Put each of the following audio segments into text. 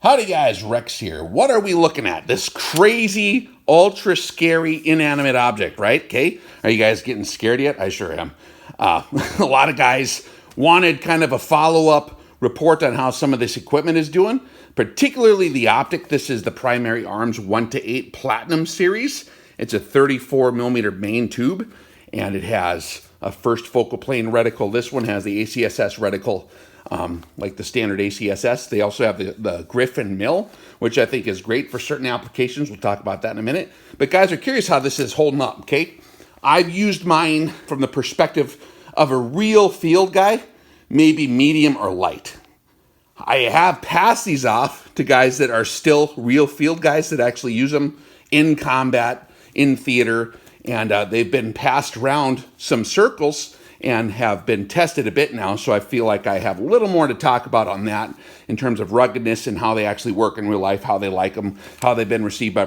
Howdy guys, Rex here. What are we looking at? This crazy, ultra scary, inanimate object, right? Okay, are you guys getting scared yet? I sure am. A lot of guys wanted kind of a follow-up report on how some of this equipment is doing, particularly the optic. This is the Primary Arms 1-8 Platinum series. It's a 34 millimeter main tube, and it has a first focal plane reticle. This one has the ACSS reticle, like the standard ACSS. They also have the Griffin mill, which I think is great for certain applications. We'll talk about that in a minute. But guys are curious how this is holding up, okay? I've used mine from the perspective of a real field guy, maybe medium or light. I have passed these off to guys that are still real field guys that actually use them in combat, in theater, and they've been passed around some circles and have been tested a bit now, so I feel like I have a little more to talk about on that in terms of ruggedness and how they actually work in real life, how they like them, how they've been received by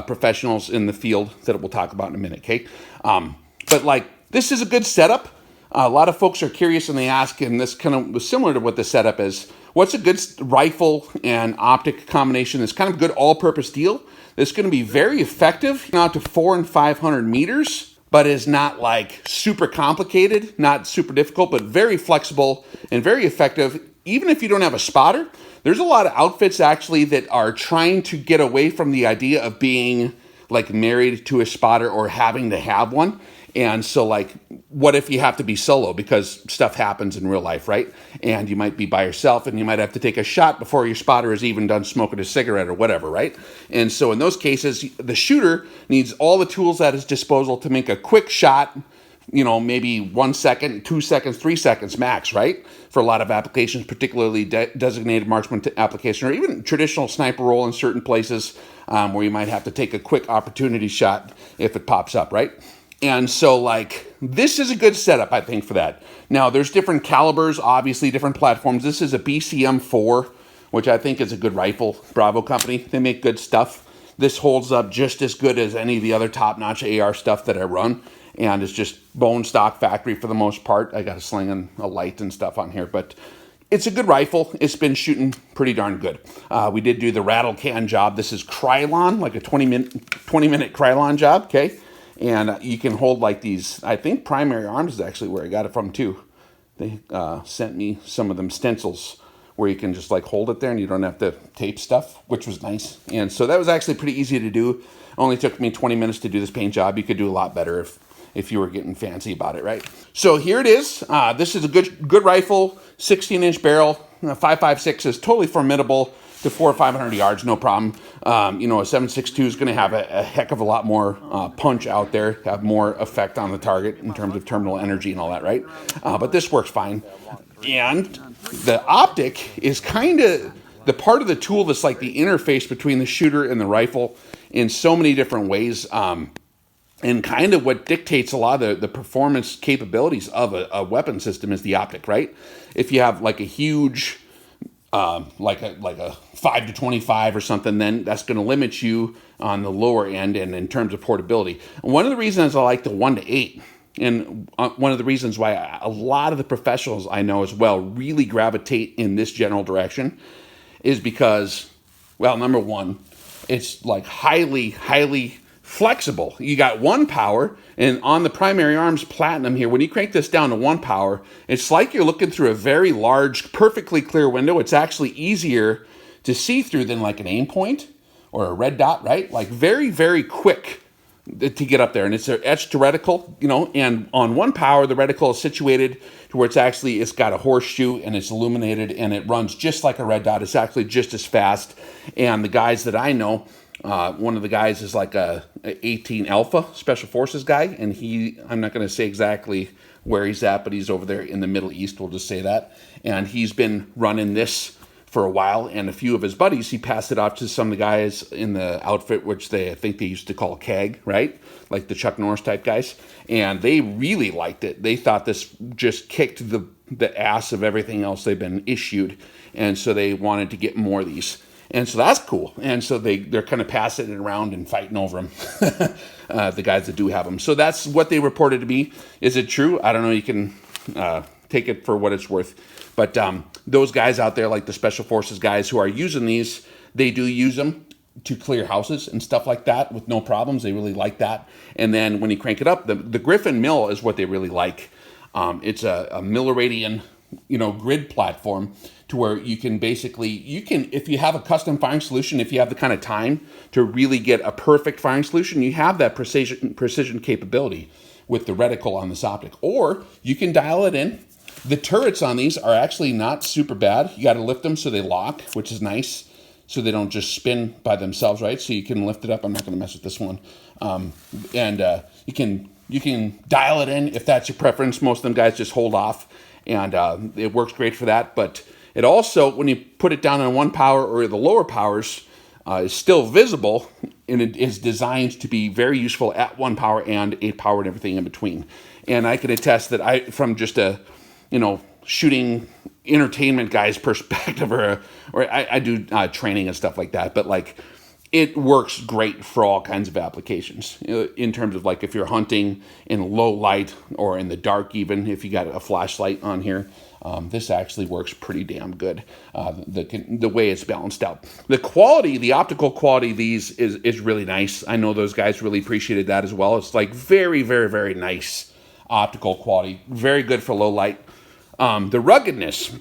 professionals in the field that we'll talk about in a minute, okay? But like, this is a good setup. A lot of folks are curious and they ask, and this kind of was similar to what the setup is, what's a good rifle and optic combination that's kind of good all-purpose deal that's going to be very effective out to 400 and 500 meters, but is not like super complicated, not super difficult, but very flexible and very effective. Even if you don't have a spotter, there's a lot of outfits actually that are trying to get away from the idea of being like married to a spotter or having to have one. And so like, what if you have to be solo because stuff happens in real life, right? And you might be by yourself and you might have to take a shot before your spotter is even done smoking a cigarette or whatever, right? And so in those cases, the shooter needs all the tools at his disposal to make a quick shot, you know, maybe 1 second, 2 seconds, 3 seconds max, right? For a lot of applications, particularly designated marksman application, or even traditional sniper role in certain places where you might have to take a quick opportunity shot if it pops up, right? And so, like, this is a good setup, I think, for that. Now, there's different calibers, obviously, different platforms. This is a BCM4, which I think is a good rifle. Bravo company, they make good stuff. This holds up just as good as any of the other top-notch AR stuff that I run, and it's just bone stock factory for the most part. I got a sling and a light and stuff on here, but it's a good rifle. It's been shooting pretty darn good. We did do the rattle can job. This is Krylon, like a 20-minute Krylon job, okay? And you can hold like these, I think Primary Arms is actually where I got it from too. They sent me some of them stencils where you can just like hold it there and you don't have to tape stuff, which was nice. And so that was actually pretty easy to do. Only took me 20 minutes to do this paint job. You could do a lot better if you were getting fancy about it, right? So here it is. This is a good rifle, 16-inch barrel. 5.56 is totally formidable to 400 or 500 yards, no problem. You know, a 7.62 is going to have a heck of a lot more punch out there, have more effect on the target in terms of terminal energy and all that, right? But this works fine. And the optic is kind of the part of the tool that's like the interface between the shooter and the rifle in so many different ways. And kind of what dictates a lot of the performance capabilities of a weapon system is the optic, right? If you have like a huge like a 5-25 or something, then that's going to limit you on the lower end and in terms of portability. And one of the reasons I like the 1-8, and one of the reasons why a lot of the professionals I know as well really gravitate in this general direction is because, well, number one, it's like highly flexible. You got 1 power, and on the Primary Arms Platinum here, when you crank this down to 1 power, it's like you're looking through a very large, perfectly clear window. It's actually easier to see through than like an aim point or a red dot, right? Like very quick to get up there. And it's an etched reticle, you know, and on 1 power, the reticle is situated to where it's got a horseshoe and it's illuminated and it runs just like a red dot. It's actually just as fast. And the guys that I know, one of the guys is like a 18 Alpha Special Forces guy, and I'm not going to say exactly where he's at, but he's over there in the Middle East, we'll just say that. And he's been running this for a while, and a few of his buddies, he passed it off to some of the guys in the outfit, which I think they used to call CAG, right? Like the Chuck Norris type guys. And they really liked it. They thought this just kicked the ass of everything else they've been issued, and so they wanted to get more of these. And so that's cool. And so they're kind of passing it around and fighting over them, the guys that do have them. So that's what they reported to me. Is it true? I don't know. You can take it for what it's worth. But those guys out there, like the Special Forces guys who are using these, they do use them to clear houses and stuff like that with no problems. They really like that. And then when you crank it up, the Griffin mill is what they really like. It's a milliradian, grid platform to where you can basically, if you have a custom firing solution, if you have the kind of time to really get a perfect firing solution, you have that precision capability with the reticle on this optic. Or you can dial it in. The turrets on these are actually not super bad. You got to lift them so they lock, which is nice, so they don't just spin by themselves, right? So you can lift it up. I'm not going to mess with this one. You can dial it in if that's your preference. Most of them guys just hold off, and it works great for that. But it also, when you put it down on 1 power or the lower powers, is still visible, and it is designed to be very useful at 1 power and 8 power and everything in between. And I can attest that from just a, shooting entertainment guy's perspective, or I do training and stuff like that, but like, it works great for all kinds of applications in terms of like if you're hunting in low light or in the dark, even if you got a flashlight on here, this actually works pretty damn good. The way it's balanced out. The quality, the optical quality of these is really nice. I know those guys really appreciated that as well. It's like very, very, very nice optical quality. Very good for low light. The ruggedness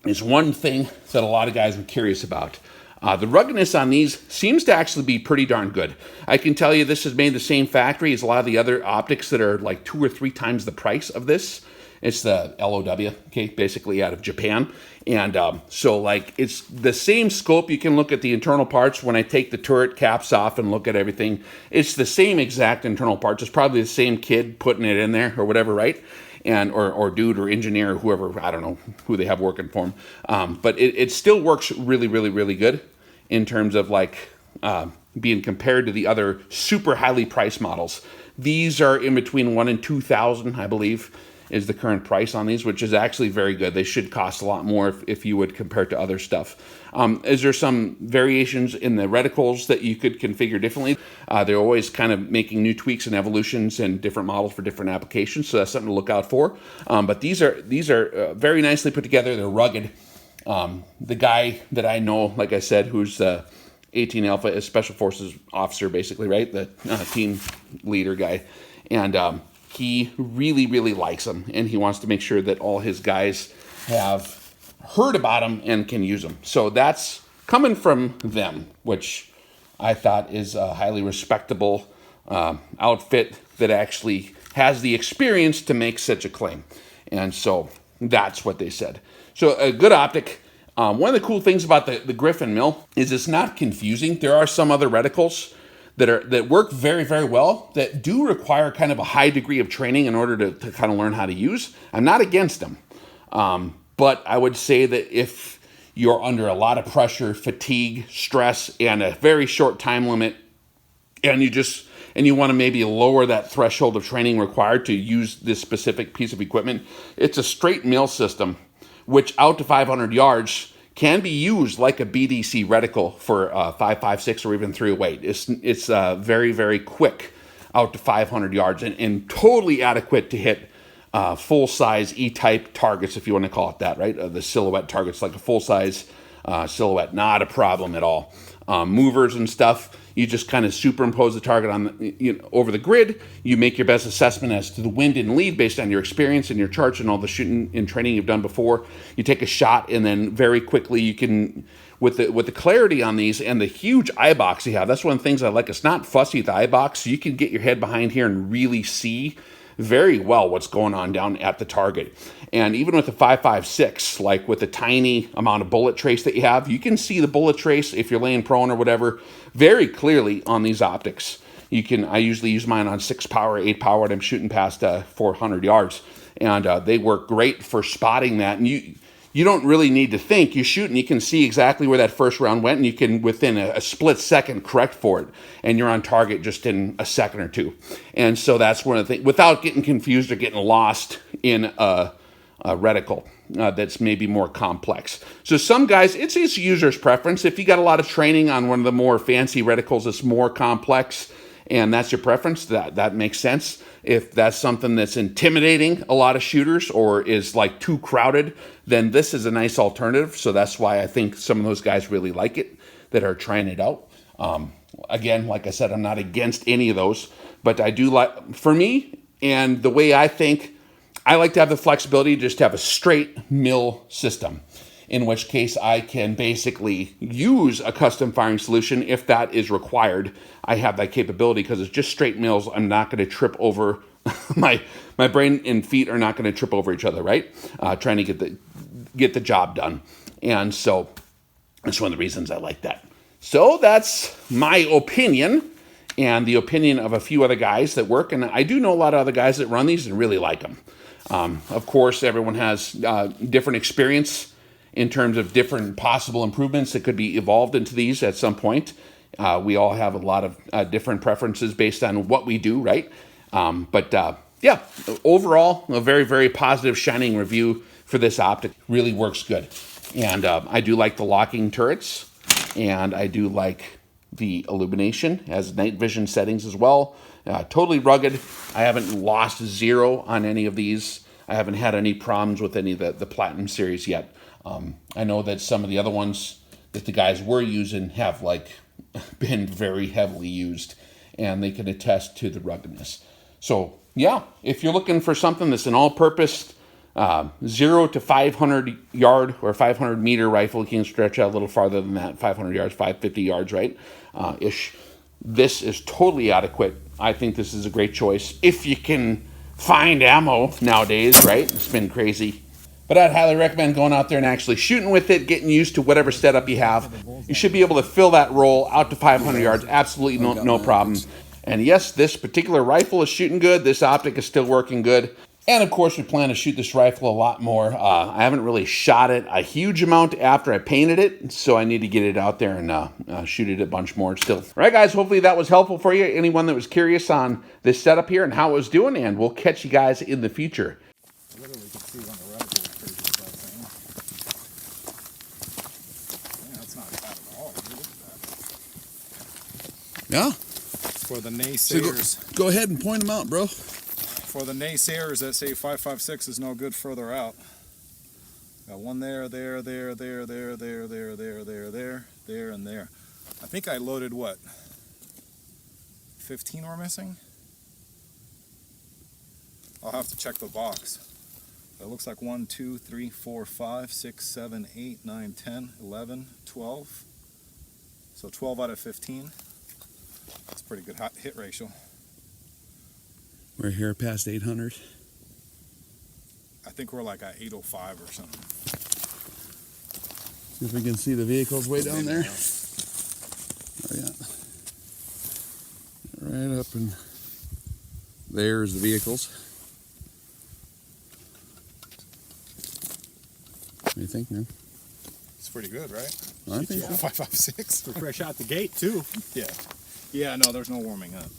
is one thing that a lot of guys are curious about. The ruggedness on these seems to actually be pretty darn good. I can tell you this is made the same factory as a lot of the other optics that are like 2 or 3 times the price of this. It's the LOW, okay, basically out of Japan. And so like it's the same scope. You can look at the internal parts. When I take the turret caps off and look at everything, it's the same exact internal parts. It's probably the same kid putting it in there or whatever, right? And or dude or engineer or whoever, I don't know who they have working for them. But it still works really, really, really good in terms of like being compared to the other super highly priced models. These are in between 1,000 and 2,000, I believe, is the current price on these, which is actually very good. They should cost a lot more if you would compare it to other stuff. Is there some variations in the reticles that you could configure differently? They're always kind of making new tweaks and evolutions and different models for different applications, so that's something to look out for. But these are very nicely put together. They're rugged. The guy that I know, like I said, who's 18 Alpha, is Special Forces officer, basically, right? The team leader guy. And he really, really likes them, and he wants to make sure that all his guys have heard about them and can use them. So that's coming from them, which I thought is a highly respectable outfit that actually has the experience to make such a claim. And so that's what they said. So a good optic. One of the cool things about the Griffin mill is it's not confusing. There are some other reticles that work very, very well that do require kind of a high degree of training in order to kind of learn how to use. I'm not against them. But I would say that if you're under a lot of pressure, fatigue, stress, and a very short time limit, and you want to maybe lower that threshold of training required to use this specific piece of equipment, it's a straight mill system, which out to 500 yards can be used like a BDC reticle for 5.56 or even 308. It's very, very quick out to 500 yards and totally adequate to hit full-size E-type targets, if you want to call it that, right? The silhouette targets, like a full-size silhouette, not a problem at all. Movers and stuff, you just kind of superimpose the target on over the grid. You make your best assessment as to the wind and lead based on your experience and your charts and all the shooting and training you've done before. You take a shot, and then very quickly you can, with the clarity on these and the huge eye box you have, that's one of the things I like. It's not fussy with the eye box, so you can get your head behind here and really see very well what's going on down at the target. And even with the 5.56, like with the tiny amount of bullet trace that you have, you can see the bullet trace if you're laying prone or whatever very clearly on these optics. I usually use mine on 6 power, 8 power, and I'm shooting past 400 yards. And they work great for spotting that. And you don't really need to think. You shoot and you can see exactly where that first round went, and you can, within a split second, correct for it. And you're on target just in a second or two. And so that's one of the things, without getting confused or getting lost in a reticle that's maybe more complex. So some guys, it's user's preference. If you got a lot of training on one of the more fancy reticles that's more complex, and that's your preference, that makes sense. If that's something that's intimidating a lot of shooters or is like too crowded, then this is a nice alternative. So that's why I think some of those guys really like it. that are trying it out. Again, like I said, I'm not against any of those, but I do like, for me, and the way I think, I like to have the flexibility just to have a straight mill system, in which case I can basically use a custom firing solution if that is required. I have that capability because it's just straight mills. I'm not going to trip over, my brain and feet are not going to trip over each other, right? Trying to get the job done. And so that's one of the reasons I like that. So that's my opinion and the opinion of a few other guys that work. And I do know a lot of other guys that run these and really like them. Of course, everyone has different experience in terms of different possible improvements that could be evolved into these at some point. We all have a lot of different preferences based on what we do, right? Yeah, overall, a very, very positive, shining review for this optic. Really works good. And I do like the locking turrets. And I do like the illumination. It has night vision settings as well. Totally rugged. I haven't lost zero on any of these. I haven't had any problems with any of the Platinum series yet. I know that some of the other ones that the guys were using have like been very heavily used, and they can attest to the ruggedness. So yeah, if you're looking for something that's an all-purpose 0 to 500 yard or 500 meter rifle, you can stretch out a little farther than that, 500 yards, 550 yards, right? Ish. This is totally adequate. I think this is a great choice if you can find ammo nowadays, right? It's been crazy. But I'd highly recommend going out there and actually shooting with it, getting used to whatever setup you have. You should be able to fill that roll out to 500 yards, absolutely no problem. And yes, this particular rifle is shooting good. This optic is still working good. And of course, we plan to shoot this rifle a lot more. I haven't really shot it a huge amount after I painted it, so I need to get it out there and shoot it a bunch more still. All right, guys, hopefully that was helpful for you. Anyone that was curious on this setup here and how it was doing, and we'll catch you guys in the future. I literally could see when the reticle was crazy about that. Yeah, that's not bad at all. Look at that. Yeah. For the naysayers. So go ahead and point them out, bro. For the naysayers that say 5.56 is no good further out. Got one there, and there. I think I loaded what? 15 we're missing? I'll have to check the box. It looks like 1, 2, 3, 4, 5, 6, 7, 8, 9, 10, 11, 12. So 12 out of 15. That's a pretty good hit ratio. We're here past 800. I think we're like at 805 or something. See if we can see the vehicles way down there. Oh yeah. Right up and there's the vehicles. What do you think, man? It's pretty good, right? I think so. 5.56. Fresh out the gate too. Yeah. Yeah, no, there's no warming up.